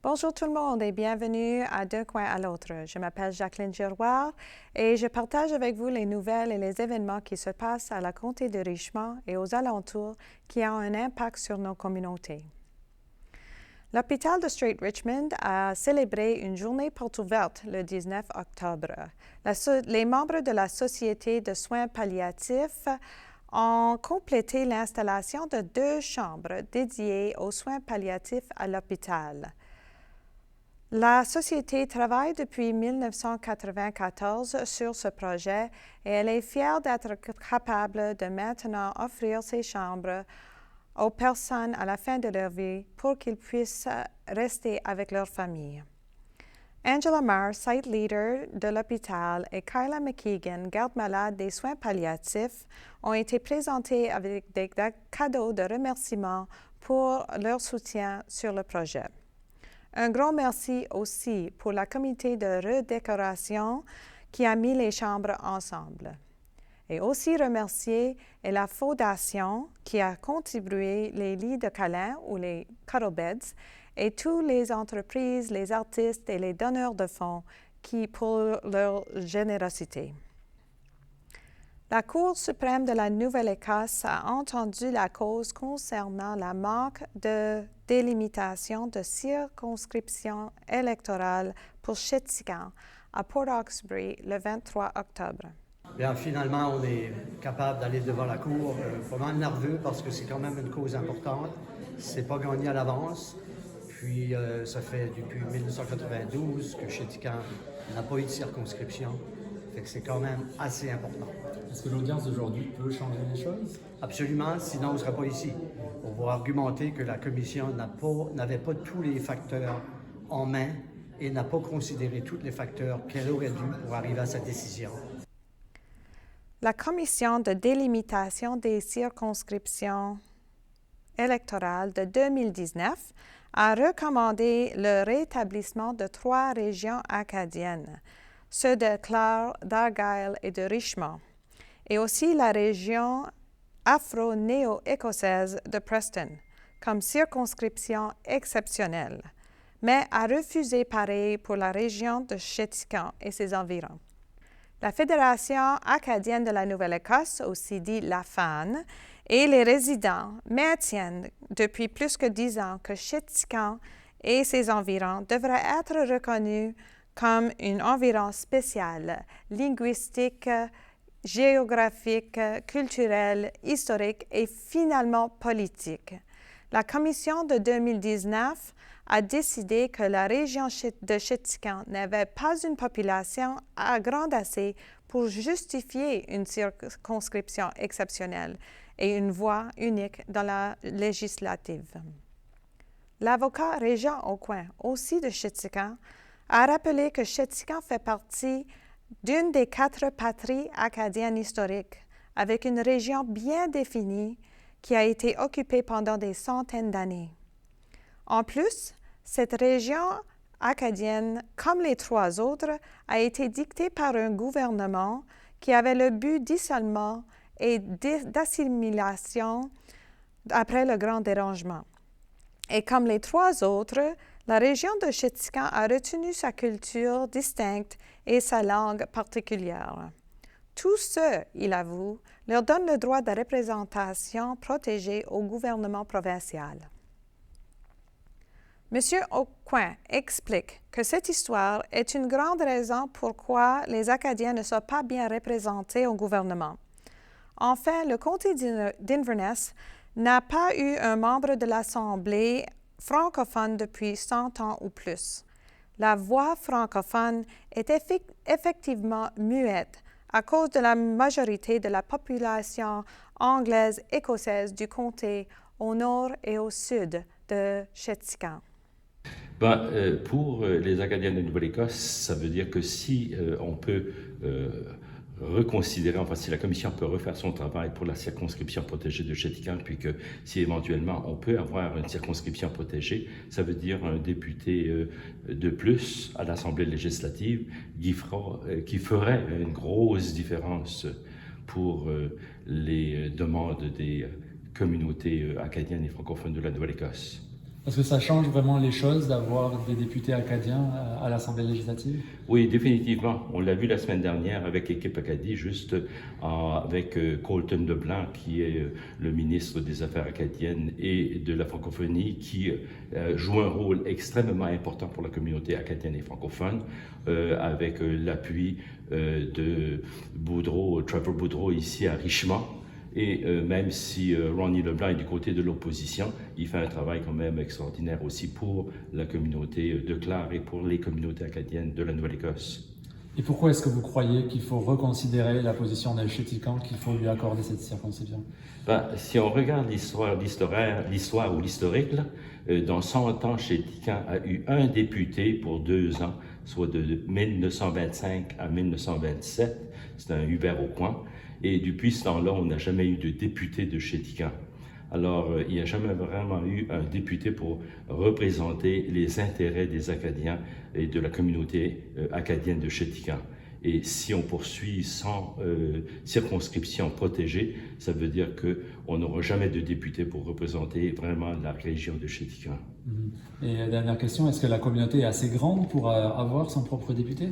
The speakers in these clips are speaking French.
Bonjour tout le monde et bienvenue à D'un coin à l'autre. Je m'appelle Jacqueline Giroir et je partage avec vous les nouvelles et les événements qui se passent à la comté de Richmond et aux alentours qui ont un impact sur nos communautés. L'hôpital de Strait Richmond a célébré une journée porte ouverte le 19 octobre. Les membres de la Société de soins palliatifs ont complété l'installation de 2 chambres dédiées aux soins palliatifs à l'hôpital. La Société travaille depuis 1994 sur ce projet et elle est fière d'être capable de maintenant offrir ces chambres aux personnes à la fin de leur vie pour qu'ils puissent rester avec leur famille. Angela Marr, site leader de l'hôpital, et Kyla McKeegan, garde-malade des soins palliatifs, ont été présentés avec des cadeaux de remerciement pour leur soutien sur le projet. Un grand merci aussi pour la comité de redécoration qui a mis les chambres ensemble. Et aussi remercier la Fondation qui a contribué les lits de câlin ou les cuddle beds et toutes les entreprises, les artistes et les donneurs de fonds pour leur générosité. La Cour suprême de la Nouvelle-Écosse a entendu la cause concernant la manque de délimitation de circonscription électorale pour Chéticamp à Port Hawkesbury le 23 octobre. Bien, finalement, on est capable d'aller devant la Cour. Pas mal nerveux parce que c'est quand même une cause importante. C'est pas gagné à l'avance. Puis, ça fait depuis 1992 que Chéticamp n'a pas eu de circonscription. Fait que c'est quand même assez important. Est-ce que l'audience d'aujourd'hui peut changer les choses? Absolument, sinon on ne serait pas ici. On va argumenter que la Commission n'avait pas tous les facteurs en main et n'a pas considéré tous les facteurs qu'elle aurait dû pour arriver à sa décision. La Commission de délimitation des circonscriptions électorales de 2019 a recommandé le rétablissement de 3 régions acadiennes, ceux de Clare, d'Argyll et de Richmond, et aussi la région afro-néo-écossaise de Preston, comme circonscription exceptionnelle, mais a refusé pareil pour la région de Chéticamp et ses environs. La Fédération acadienne de la Nouvelle-Écosse, aussi dit la FAN, et les résidents maintiennent depuis plus que 10 ans que Chéticamp et ses environs devraient être reconnus comme un environ spécial, linguistique, géographique, culturel, historique et finalement politique. La Commission de 2019 a décidé que la région de Chéticamp n'avait pas une population grande assez pour justifier une circonscription exceptionnelle et une voix unique dans la législative. L'avocat Régent Aucoin, aussi de Chéticamp, a rappelé que Chéticamp fait partie d'une des 4 patries acadiennes historiques, avec une région bien définie qui a été occupée pendant des centaines d'années. En plus, cette région acadienne, comme les 3 autres, a été dictée par un gouvernement qui avait le but d'isolement et d'assimilation après le Grand Dérangement. Et comme les 3 autres, la région de Chéticamp a retenu sa culture distincte et sa langue particulière. Tout ce, il avoue, leur donne le droit de représentation protégé au gouvernement provincial. M. Aucoin explique que cette histoire est une grande raison pourquoi les Acadiens ne sont pas bien représentés au gouvernement. Enfin, le comté d'Inverness n'a pas eu un membre de l'Assemblée francophone depuis 100 ans ou plus. La voix francophone est effectivement muette à cause de la majorité de la population anglaise écossaise du comté au nord et au sud de Chéticamp. Pour les Acadiens de Nouvelle-Écosse, ça veut dire que si on peut reconsidérer, enfin si la Commission peut refaire son travail pour la circonscription protégée de Chéticamp, puis que si éventuellement on peut avoir une circonscription protégée, ça veut dire un député de plus à l'Assemblée législative qui ferait une grosse différence pour les demandes des communautés acadiennes et francophones de la Nouvelle-Écosse. Est-ce que ça change vraiment les choses d'avoir des députés acadiens à l'Assemblée législative? Oui, définitivement. On l'a vu la semaine dernière avec l'équipe Acadie, juste avec Colton Leblanc, qui est le ministre des Affaires acadiennes et de la francophonie, qui joue un rôle extrêmement important pour la communauté acadienne et francophone, avec l'appui de Trevor Boudreau ici à Richmond. Et même si Ronnie Leblanc est du côté de l'opposition, il fait un travail quand même extraordinaire aussi pour la communauté de Clare et pour les communautés acadiennes de la Nouvelle-Écosse. Et pourquoi est-ce que vous croyez qu'il faut reconsidérer la position de Chéticamp, qu'il faut lui accorder cette circonscription? Si on regarde l'histoire ou l'historique, dans 100 ans, Chéticamp a eu un député pour 2 ans, soit de 1925 à 1927. C'était un Hubert Aucoin. Et depuis ce temps-là, on n'a jamais eu de député de Chéticamp. Alors, il n'y a jamais vraiment eu un député pour représenter les intérêts des Acadiens et de la communauté acadienne de Chéticamp. Et si on poursuit sans circonscription protégée, ça veut dire qu'on n'aura jamais de député pour représenter vraiment la région de Chéticamp. Et dernière question, est-ce que la communauté est assez grande pour avoir son propre député?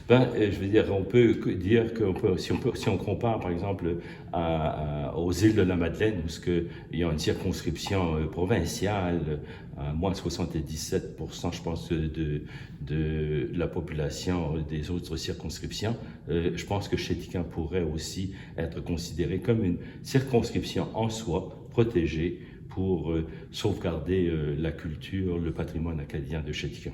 Je veux dire, on peut dire que si on compare par exemple aux îles de la Madeleine, où il y a une circonscription provinciale, à moins 77%, je pense, de la population des autres circonscriptions, je pense que Chéticamp pourrait aussi être considéré comme une circonscription en soi, protégée, pour sauvegarder la culture, le patrimoine acadien de Chéticamp.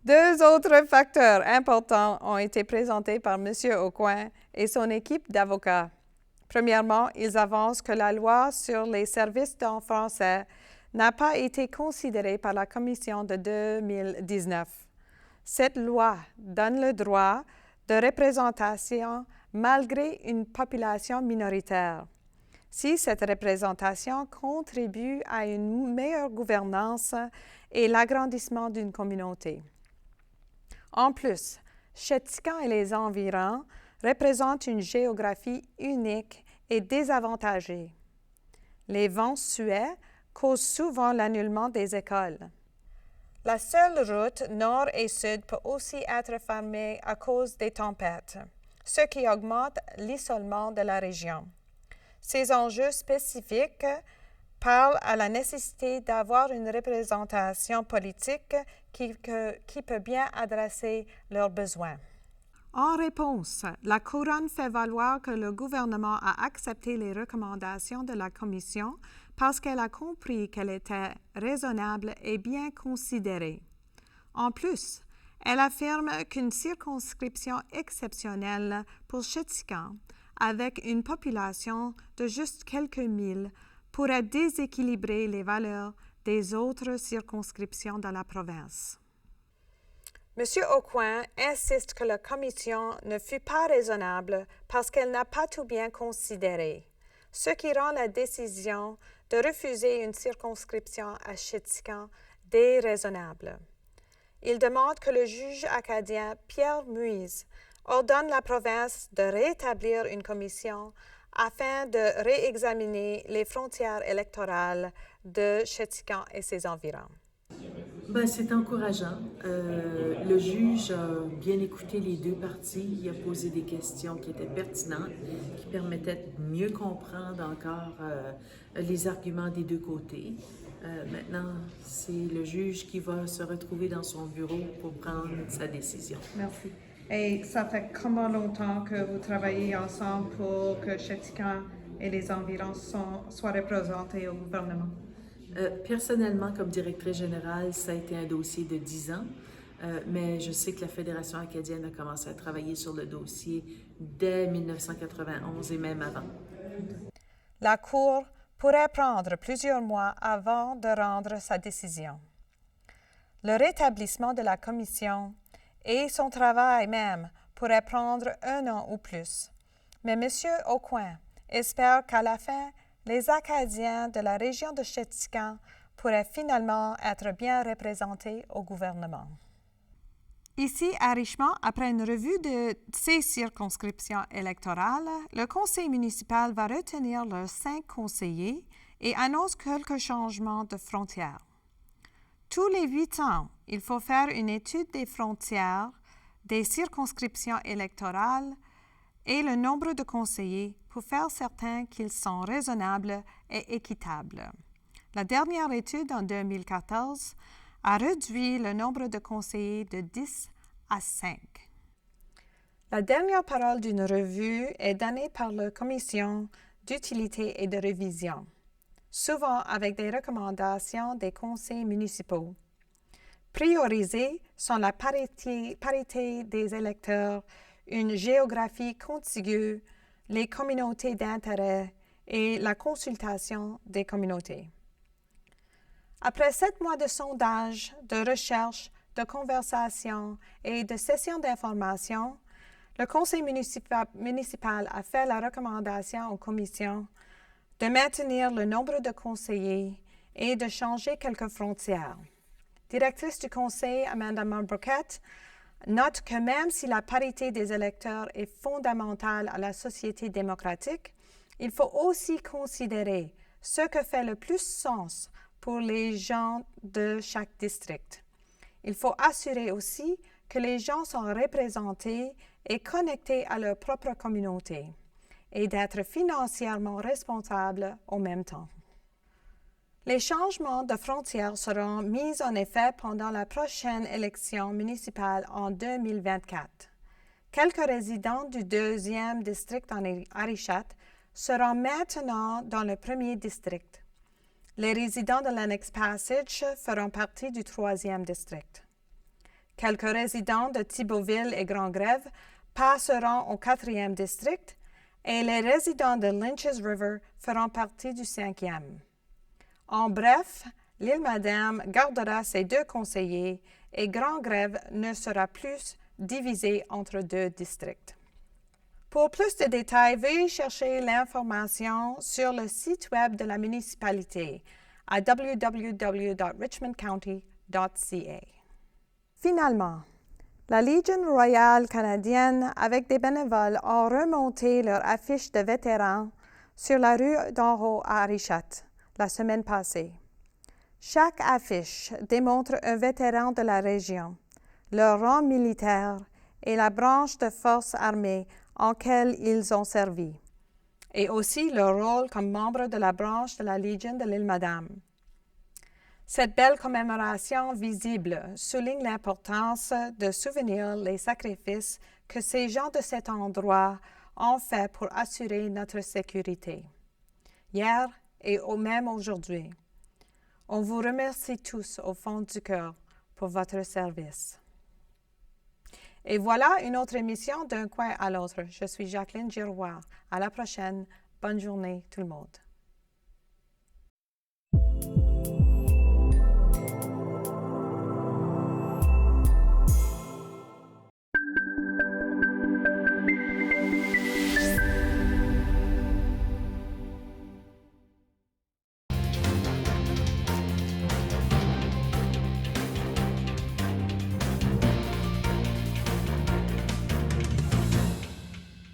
2 autres facteurs importants ont été présentés par M. Aucoin et son équipe d'avocats. Premièrement, ils avancent que la loi sur les services en français n'a pas été considérée par la Commission de 2019. Cette loi donne le droit de représentation malgré une population minoritaire. Si cette représentation contribue à une meilleure gouvernance et l'agrandissement d'une communauté. En plus, Chéticamp et les environs représentent une géographie unique et désavantagée. Les vents suais causent souvent l'annulement des écoles. La seule route nord et sud peut aussi être fermée à cause des tempêtes, ce qui augmente l'isolement de la région. Ces enjeux spécifiques parlent à la nécessité d'avoir une représentation politique qui peut bien adresser leurs besoins. En réponse, la Couronne fait valoir que le gouvernement a accepté les recommandations de la Commission parce qu'elle a compris qu'elles étaient raisonnables et bien considérées. En plus, elle affirme qu'une circonscription exceptionnelle pour Chéticamp, avec une population de juste quelques milles, pourrait déséquilibrer les des autres circonscriptions dans la province. M. Aucoin insiste que la Commission ne fut pas raisonnable parce qu'elle n'a pas tout bien considéré, ce qui rend la décision de refuser une circonscription à Chéticamp déraisonnable. Il demande que le juge acadien Pierre Muise ordonne la province de rétablir une commission afin de réexaminer les frontières électorales de Chéticamp et ses environs. C'est encourageant. Le juge a bien écouté les deux parties. Il a posé des questions qui étaient pertinentes, qui permettaient de mieux comprendre encore les arguments des deux côtés. Maintenant, c'est le juge qui va se retrouver dans son bureau pour prendre sa décision. Merci. Et ça fait combien longtemps que vous travaillez ensemble pour que Chéticamp et les environs soient représentés au gouvernement? Personnellement, comme directrice générale, ça a été un dossier de 10 ans, mais je sais que la Fédération acadienne a commencé à travailler sur le dossier dès 1991 et même avant. La Cour pourrait prendre plusieurs mois avant de rendre sa décision. Le rétablissement de la Commission et son travail même pourrait prendre 1 an ou plus. Mais M. Aucoin espère qu'à la fin, les Acadiens de la région de Chéticamp pourraient finalement être bien représentés au gouvernement. Ici, à Richmond, après une revue de ces circonscriptions électorales, le conseil municipal va retenir leurs 5 conseillers et annonce quelques changements de frontières. Tous les 8 ans, il faut faire une étude des frontières, des circonscriptions électorales et le nombre de conseillers pour faire certain qu'ils sont raisonnables et équitables. La dernière étude en 2014 a réduit le nombre de conseillers de 10 à 5. La dernière parole d'une revue est donnée par la Commission d'utilité et de révision, souvent avec des recommandations des conseils municipaux. Priorisées sont la parité des électeurs, une géographie contiguë, les communautés d'intérêt et la consultation des communautés. Après 7 mois de sondage, de recherche, de conversation et de sessions d'information, le conseil municipal a fait la recommandation aux commissions de maintenir le nombre de conseillers et de changer quelques frontières. Directrice du conseil, Amanda Marbrooket, note que même si la parité des électeurs est fondamentale à la société démocratique, il faut aussi considérer ce que fait le plus sens pour les gens de chaque district. Il faut assurer aussi que les gens sont représentés et connectés à leur propre communauté et d'être financièrement responsables en même temps. Les changements de frontières seront mis en effet pendant la prochaine élection municipale en 2024. Quelques résidents du 2e district en Arichat seront maintenant dans le 1er district. Les résidents de Lennox Passage feront partie du 3e district. Quelques résidents de Thibauville et Grand-Grève passeront au 4e district et les résidents de Lynches River feront partie du 5e. En bref, l'Île-Madame gardera ses 2 conseillers et Grand-Grève ne sera plus divisé entre 2 districts. Pour plus de détails, veuillez chercher l'information sur le site web de la municipalité à www.richmondcounty.ca. Finalement, la Légion royale canadienne avec des bénévoles ont remonté leur affiche de vétérans sur la rue d'en haut à Arichat la semaine passée. Chaque affiche démontre un vétéran de la région, leur rang militaire et la branche de forces armées en quelle ils ont servi, et aussi leur rôle comme membre de la branche de la Légion de l'Île-Madame. Cette belle commémoration visible souligne l'importance de souvenir les sacrifices que ces gens de cet endroit ont fait pour assurer notre sécurité. Hier et même aujourd'hui, on vous remercie tous au fond du cœur pour votre service. Et voilà une autre émission d'Un coin à l'autre. Je suis Jacqueline Giroir. À la prochaine. Bonne journée tout le monde.